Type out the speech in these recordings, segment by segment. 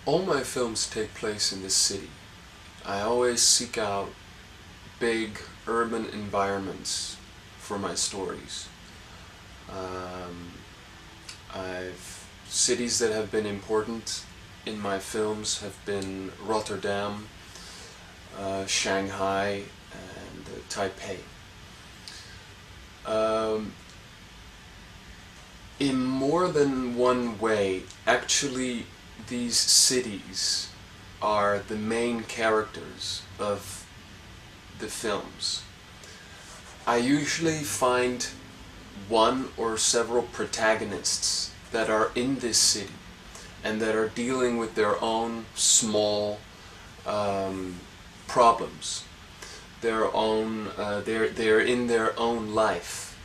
All my films take place in this city. I always seek out big urban environments for my stories. Cities that have been important in my films have been Rotterdam, Shanghai, and Taipei. In more than one way, actually, these cities are the main characters of the films. I usually find one or several protagonists that are in this city and that are dealing with their own small problems, they're in their own life,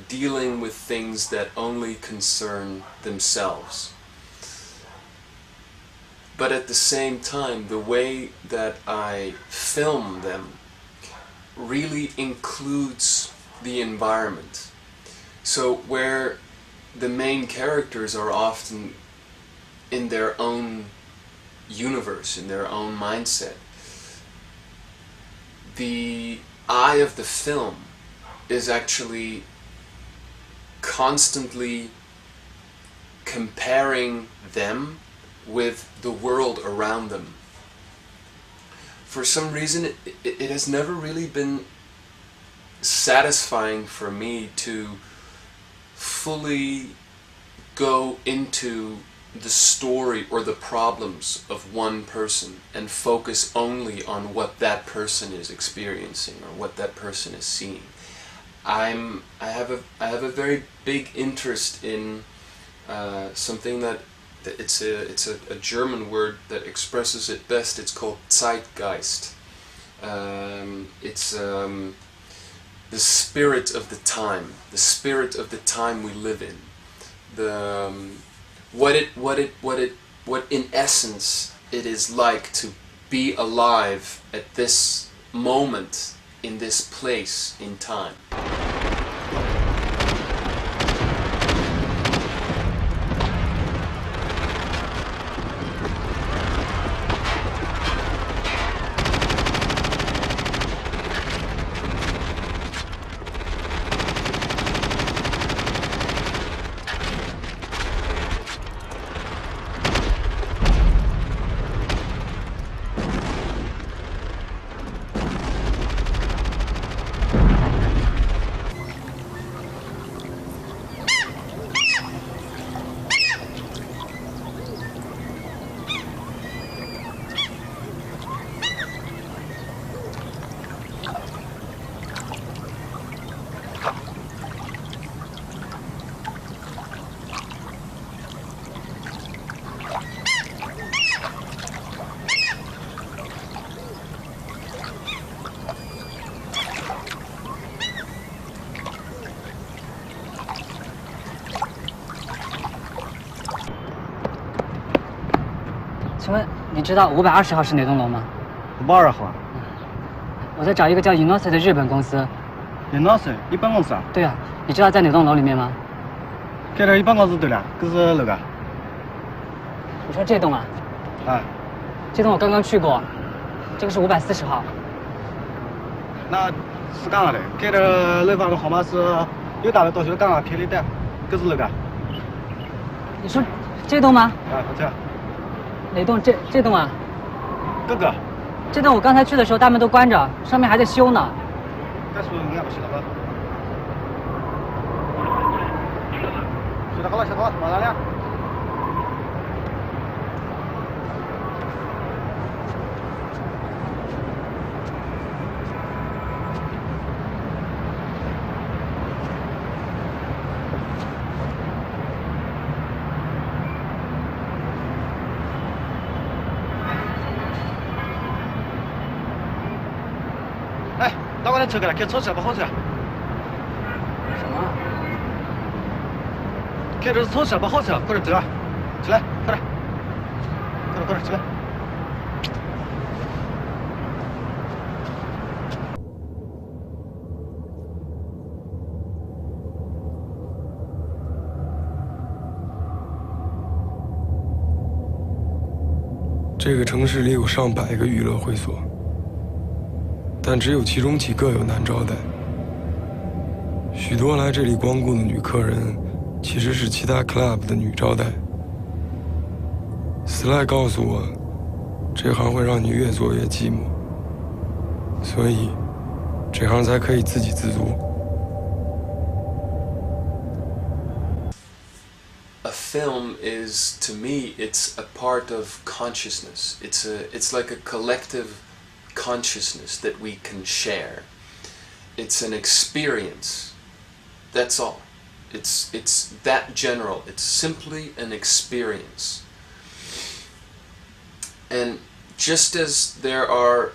dealing with things that only concern themselves. But at the same time, the way that I film them really includes the environment. So where the main characters are often in their own universe, in their own mindset, the eye of the film is actually constantly comparing them with the world around them. For some reason, it has never really been satisfying for me to fully go into the story or the problems of one person and focus only on what that person is experiencing or what that person is seeing. I have a very big interest in something that it's a German word that expresses it best. It's called Zeitgeist. It's the spirit of the time we live in. What in essence it is like to be alive at this moment in this place in time. 请问你知道520号是哪栋楼吗？520号。我在找一个叫 indissoluble 的日本公司。indissoluble 日本公司啊？对啊，你知道在哪栋楼里面吗？这日本公司对了，这是那个。你说这栋啊？啊。这栋我刚刚去过，这个是540号。那是刚刚的，这个楼房的号码是有大的多少刚刚贴的，这是那个。你说这栋吗？啊，这。哪栋？这栋啊？这个。这栋我刚才去的时候大门都关着，上面还在修呢。但是应该不是那个。修得好了，修得好，马上亮。打过来车过来，开车去不好车。什么？开这是车去不好车，快点走啊！起来，快点，快点，起来。这个城市里有上百个娱乐会所，但只有其中几个有男招待。许多来这里光顾的女客人，其实是其他 club 的女招待。Sly 告诉我，这行会让你越做越寂寞，所以这行才可以自给自足。A film is, to me, it's a part of consciousness. It's like a collective consciousness that we can share. It's an experience. That's all. It's that general. It's simply an experience. And just as there are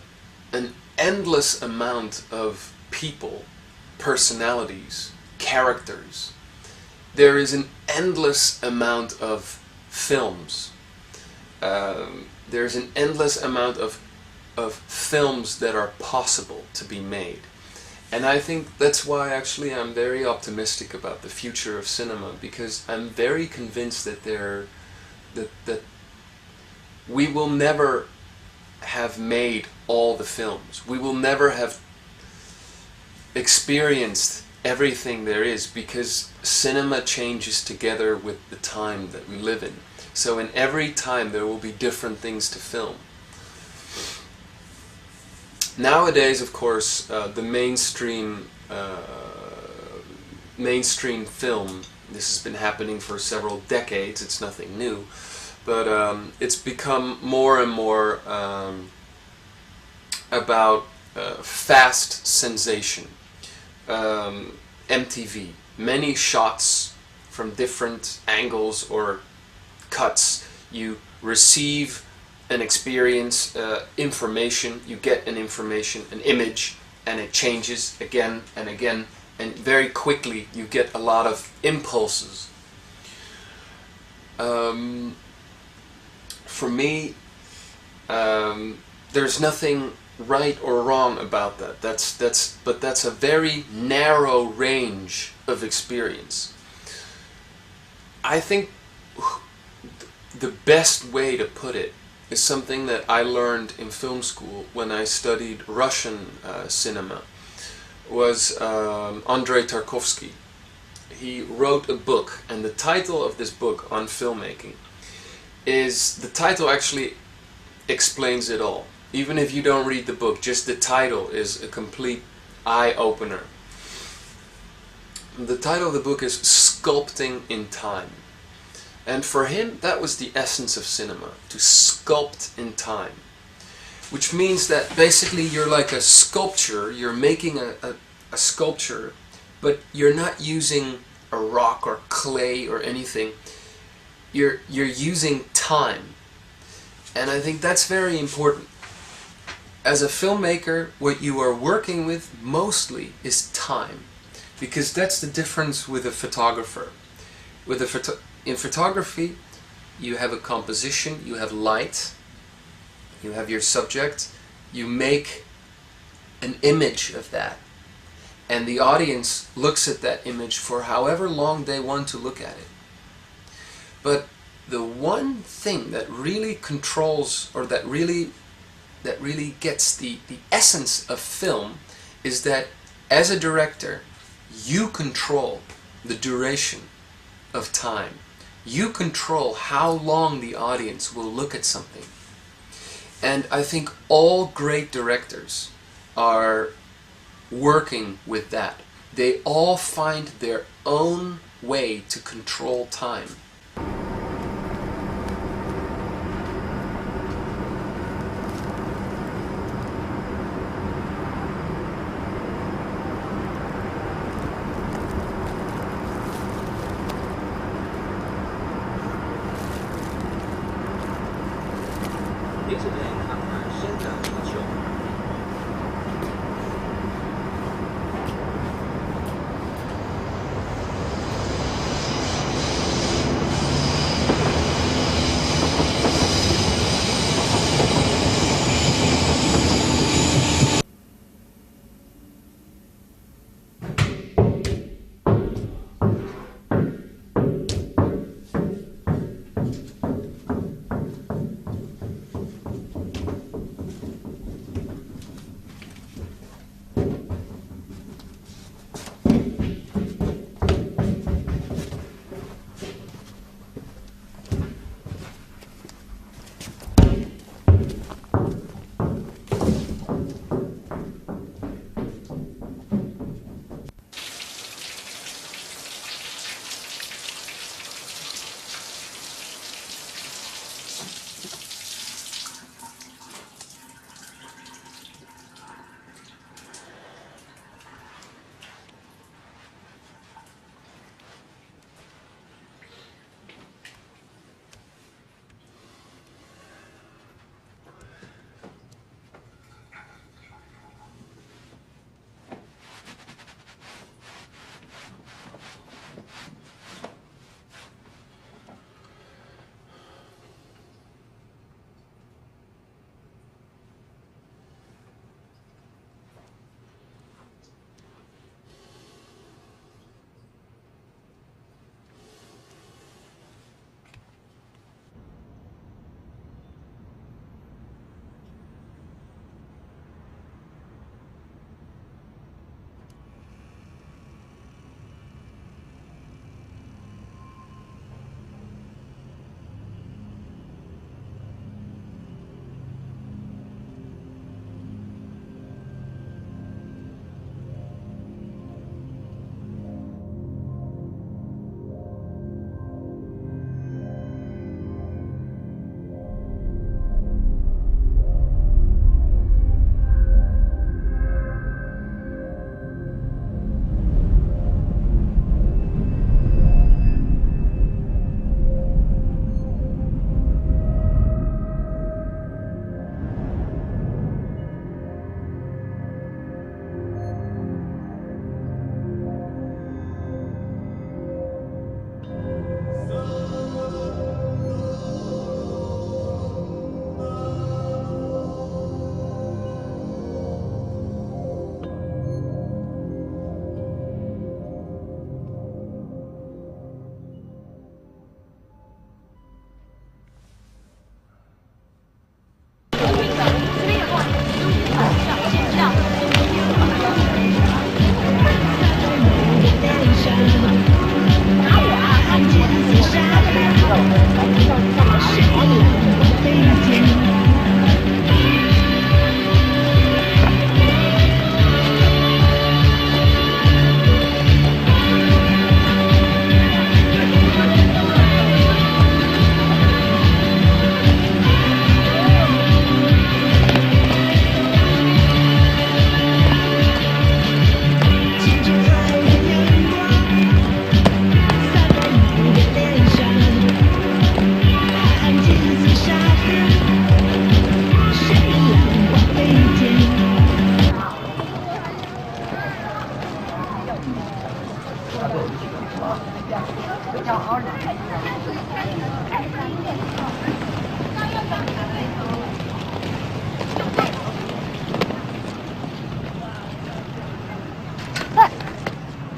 an endless amount of people, personalities, characters, there is an endless amount of films. There's an endless amount of films that are possible to be made. And I think that's why actually I'm very optimistic about the future of cinema, because I'm very convinced that that we will never have made all the films. We will never have experienced everything there is, because cinema changes together with the time that we live in. So in every time there will be different things to film. Nowadays, of course, the mainstream film, this has been happening for several decades, it's nothing new, but it's become more and more about fast sensation. MTV, many shots from different angles or cuts. You receive an experience, information, you get an information, an image, and it changes again and again, and very quickly you get a lot of impulses. For me, there's nothing right or wrong about that. But that's a very narrow range of experience. I think the best way to put it is something that I learned in film school when I studied Russian cinema. Was Andrei Tarkovsky. He wrote a book, and the title of this book on filmmaking is, the title actually explains it all. Even if you don't read the book, just the title is a complete eye-opener. The title of the book is Sculpting in Time. And for him, that was the essence of cinema, to sculpt in time. Which means that basically you're like a sculpture, you're making a sculpture, but you're not using a rock or clay or anything. You're using time. And I think that's very important. As a filmmaker, what you are working with mostly is time, because that's the difference with a photographer. In photography, you have a composition, you have light, you have your subject, you make an image of that, and the audience looks at that image for however long they want to look at it. But the one thing that really controls, or that really gets the essence of film, is that as a director, you control the duration of time. You control how long the audience will look at something. And I think all great directors are working with that. They all find their own way to control time.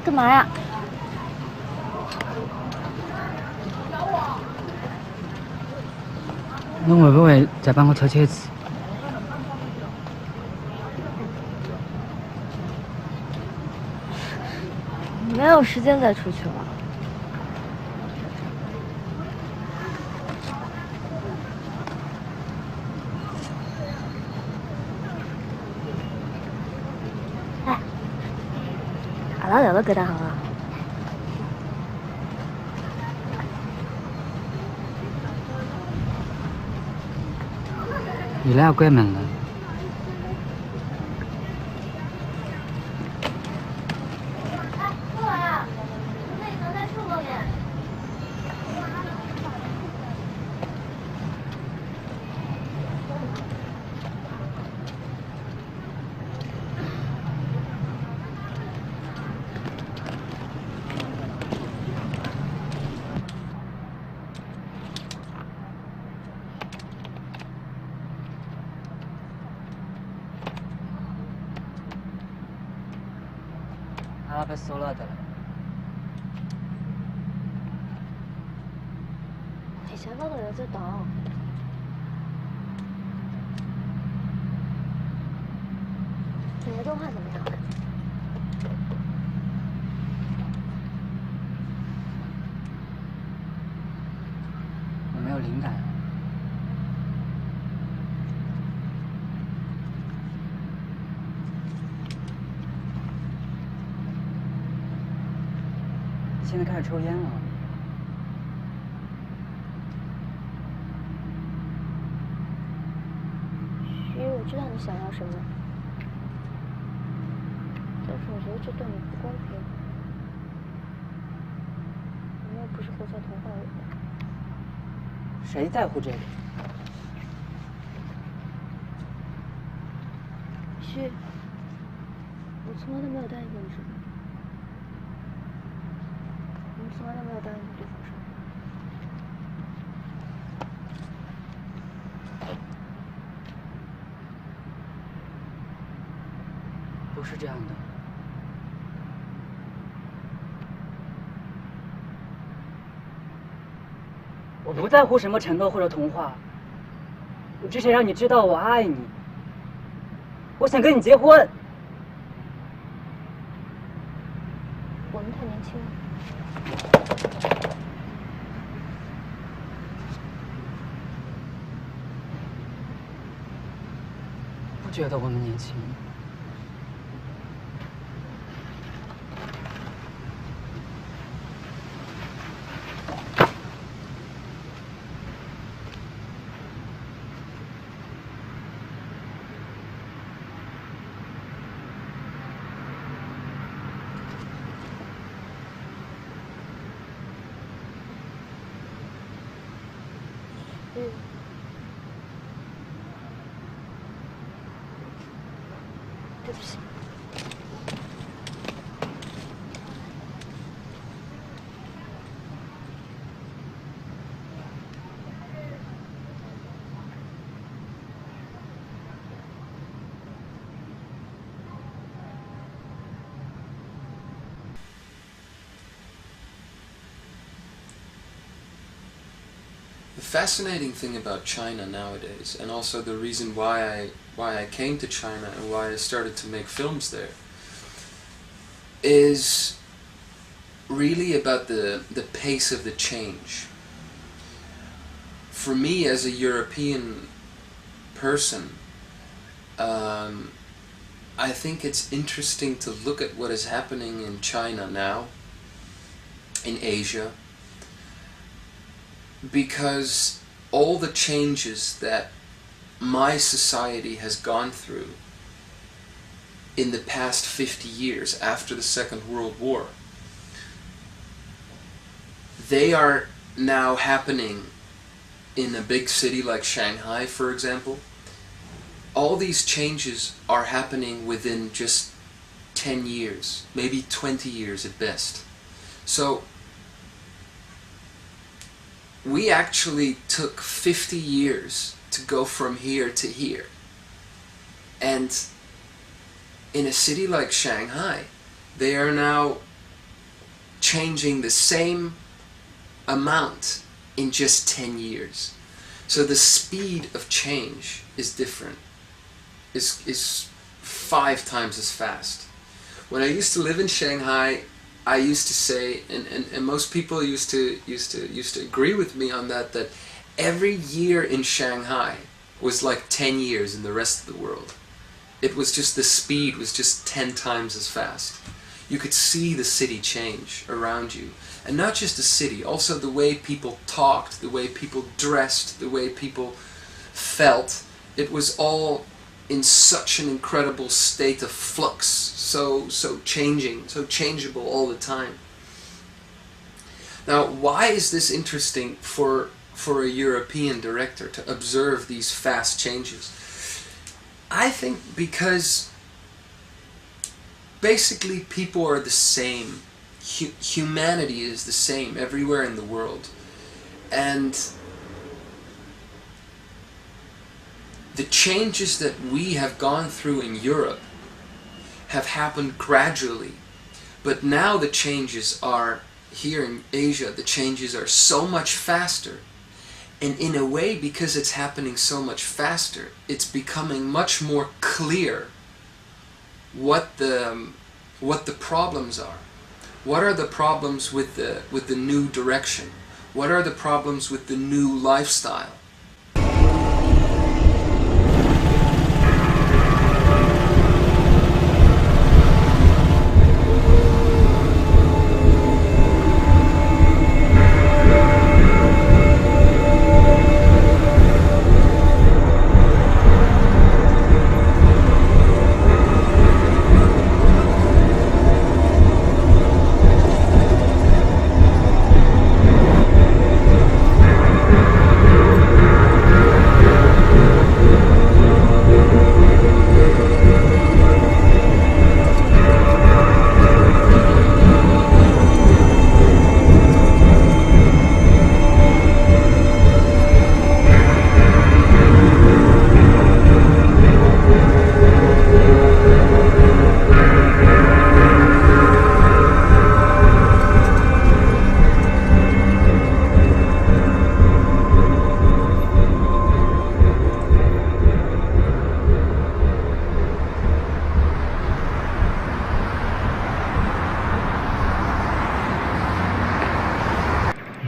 干嘛呀？侬会不会再帮我调节一次？没有时间再出去了。哎，阿拉聊到搿搭行啊？伊拉要关门了。阿拉被搜了的了。以前放的人在等。你的动画怎么样？我没有灵感。现在开始抽烟了。徐，我知道你想要什么，但是我觉得这对你不公平。我们又不是活在童话里的。谁在乎这个？徐，我从来都没有答应过你什么。我们从来都没有答应过对方什么。不是这样的。我不在乎什么承诺或者童话，我只想让你知道我爱你，我想跟你结婚。我们太年轻了。不觉得我们年轻。对不起。The fascinating thing about China nowadays, and also the reason why I came to China and why I started to make films there, is really about the pace of the change. For me, as a European person, I think it's interesting to look at what is happening in China now, in Asia, because all the changes that my society has gone through in the past 50 years after the Second World War, they are now happening in a big city like Shanghai, for example. All these changes are happening within just 10 years, maybe 20 years at best. So we actually took 50 years to go from here to here. And in a city like Shanghai, they are now changing the same amount in just 10 years. So the speed of change is different, is 5 times as fast. When I used to live in Shanghai, I used to say, and most people used to agree with me on that every year in Shanghai was like 10 years in the rest of the world. It was just, the speed was just 10 times as fast. You could see the city change around you. And not just the city, also the way people talked, the way people dressed, the way people felt. It was all in such an incredible state of flux, so changing, so changeable all the time. Now, why is this interesting for a European director to observe these fast changes? I think because basically people are the same. Humanity is the same everywhere in the world. And the changes that we have gone through in Europe have happened gradually. But now the changes are here in Asia, the changes are so much faster. And in a way, because it's happening so much faster, it's becoming much more clear what the problems are. What are the problems with the new direction? What are the problems with the new lifestyle?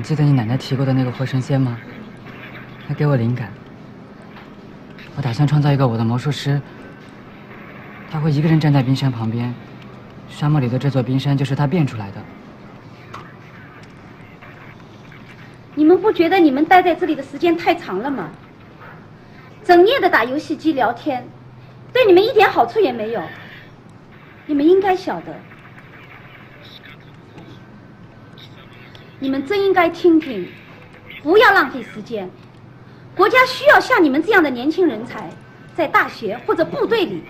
记得你奶奶提过的那个活神仙吗？他给我灵感。我打算创造一个我的魔术师，他会一个人站在冰山旁边，沙漠里的这座冰山就是他变出来的。你们不觉得你们待在这里的时间太长了吗？整夜的打游戏机聊天，对你们一点好处也没有。你们应该晓得，你们真应该听听，不要浪费时间。国家需要像你们这样的年轻人才，在大学或者部队里。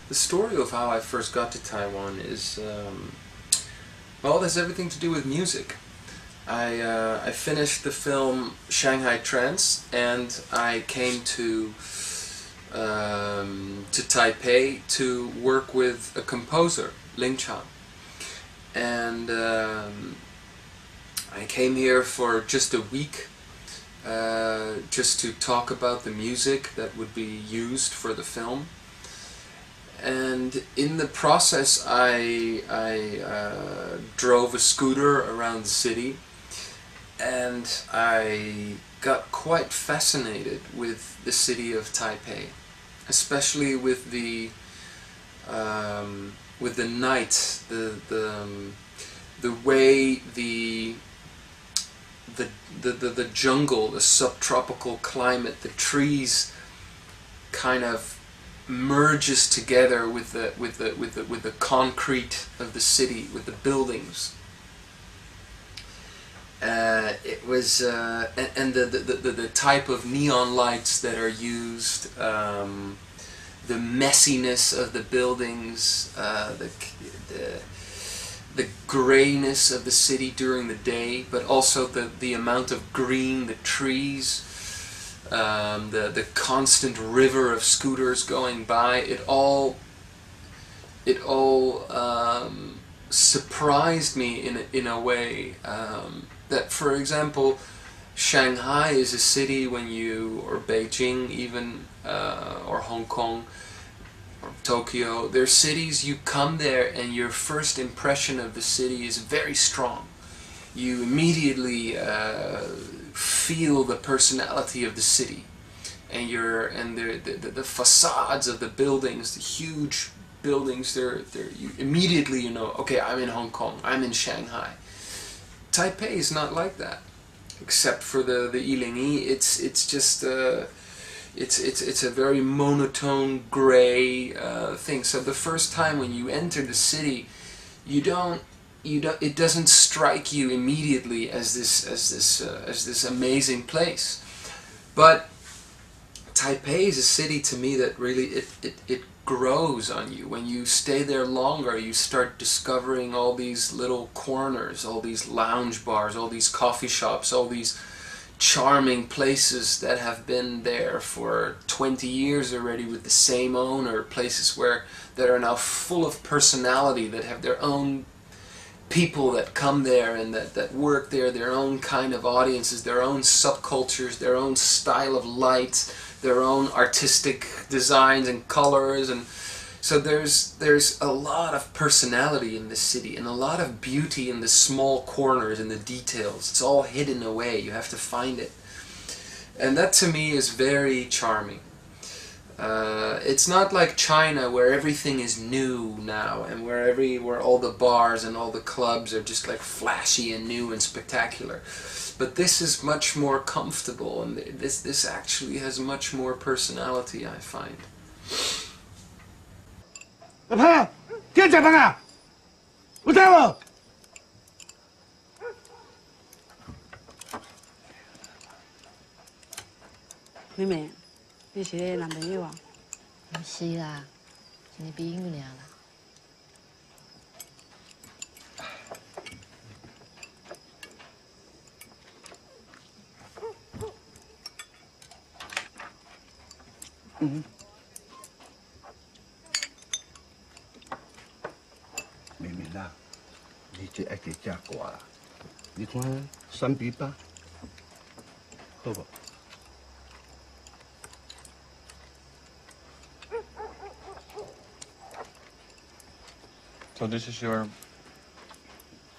The story of how I first got to Taiwan is, well, it has everything to do with music. I finished the film Shanghai Trance, and I came to Taipei to work with a composer, Ling Chang. And I came here for just a week, just to talk about the music that would be used for the film. And in the process, I drove a scooter around the city, and I got quite fascinated with the city of Taipei, especially with the night, the way the jungle, the subtropical climate, the trees kind of merges together with the concrete of the city, with the buildings. It was and the type of neon lights that are used, the messiness of the buildings, the grayness of the city during the day, but also the amount of green, the trees, the constant river of scooters going by. It all surprised me in a way that, for example, Shanghai is a city when you, or Beijing even, or Hong Kong, or Tokyo, they're cities you come there and your first impression of the city is very strong. You immediately feel the personality of the city, and the facades of the buildings, the huge buildings. You immediately know. Okay, I'm in Hong Kong. I'm in Shanghai. Taipei is not like that, except for the Yilingi. It's just it's a very monotone gray thing. So the first time when you enter the city, it doesn't strike you immediately as this amazing place. But Taipei is a city to me that really it grows on you. When you stay there longer, you start discovering all these little corners, all these lounge bars, all these coffee shops, all these charming places that have been there for 20 years already with the same owner, places that are now full of personality, that have their own people that come there and that work there, their own kind of audiences, their own subcultures, their own style of light, their own artistic designs and colors. And so there's a lot of personality in this city and a lot of beauty in the small corners and the details. It's all hidden away. You have to find it. And that to me is very charming. It's not like China, where everything is new now, and where all the bars and all the clubs are just like flashy and new and spectacular. But this is much more comfortable, and this actually has much more personality, I find. 老潘，今天加班啊？我在了。妹妹，你是男朋友啊？不是啦，是你朋友尔啦。妹妹啦，你这爱给加挂啦，你看3:8，好不？ So this is your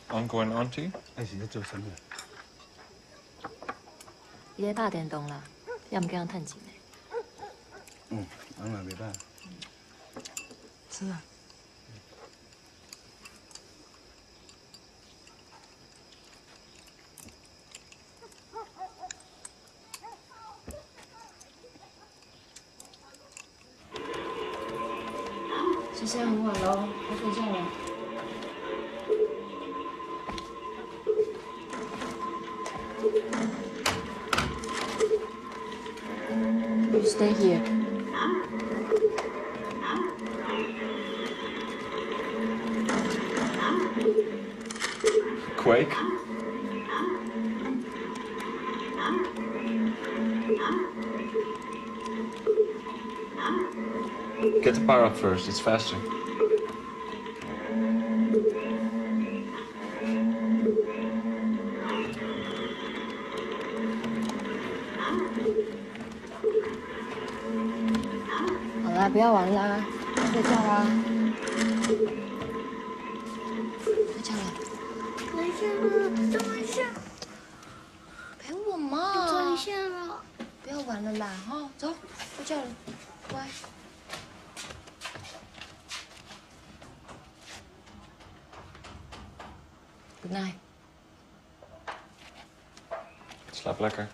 uncle and auntie? 还是在做什么？伊咧打电动啦，也唔叫人趁钱嘞。人也袂歹。是啊。其实很晚喽，该睡觉了。You stay here. quake? Get the power up first, it's faster. Hả là 不要玩啦，睡觉啦。睡觉了。等一下了，等一下，陪我嘛。等一下了。不要玩了啦，哈，走，睡觉了，乖。Good night. Slaap lekker.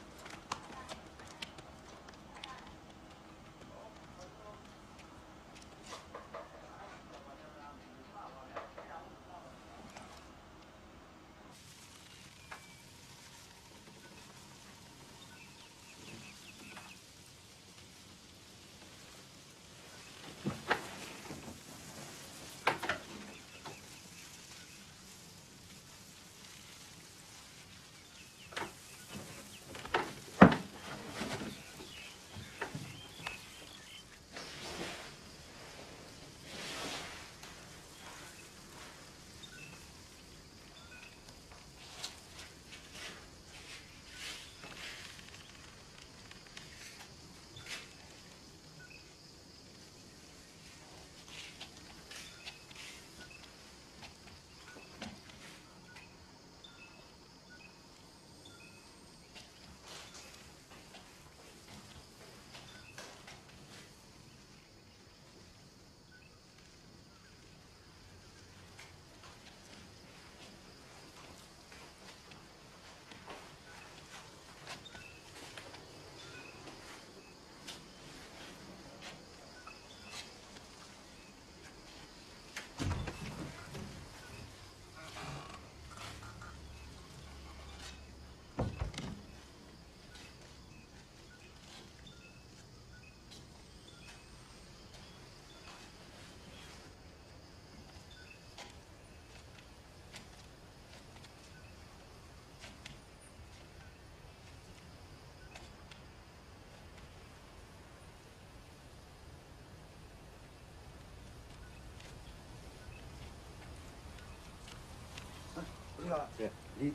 네, 리.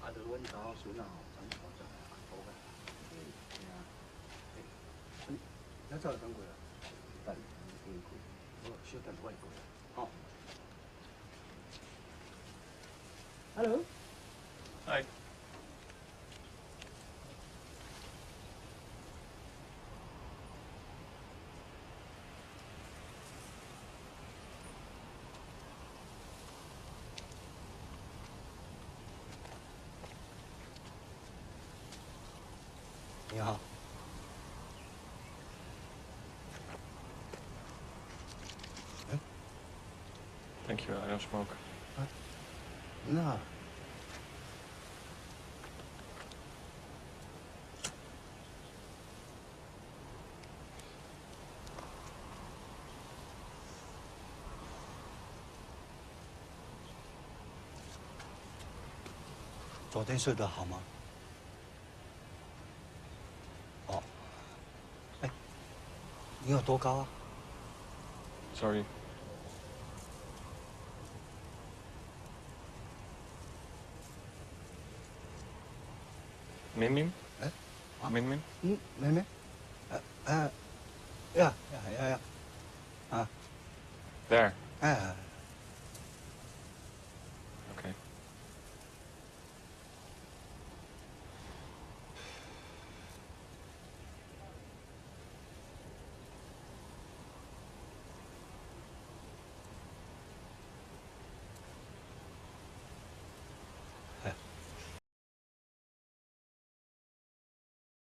아들 원이 다 수나 장 보자. 보가. 네. 여자 어떤 거야? 일단 그 쉬었다 누가 있고. Hello. Hi. 야. Thank you, I don't smoke. 나.昨天睡得好吗？哦，哎，你有多高啊？ Sorry. Min Min? 哎， Min Min? 妹妹，呀，啊， There. 哎。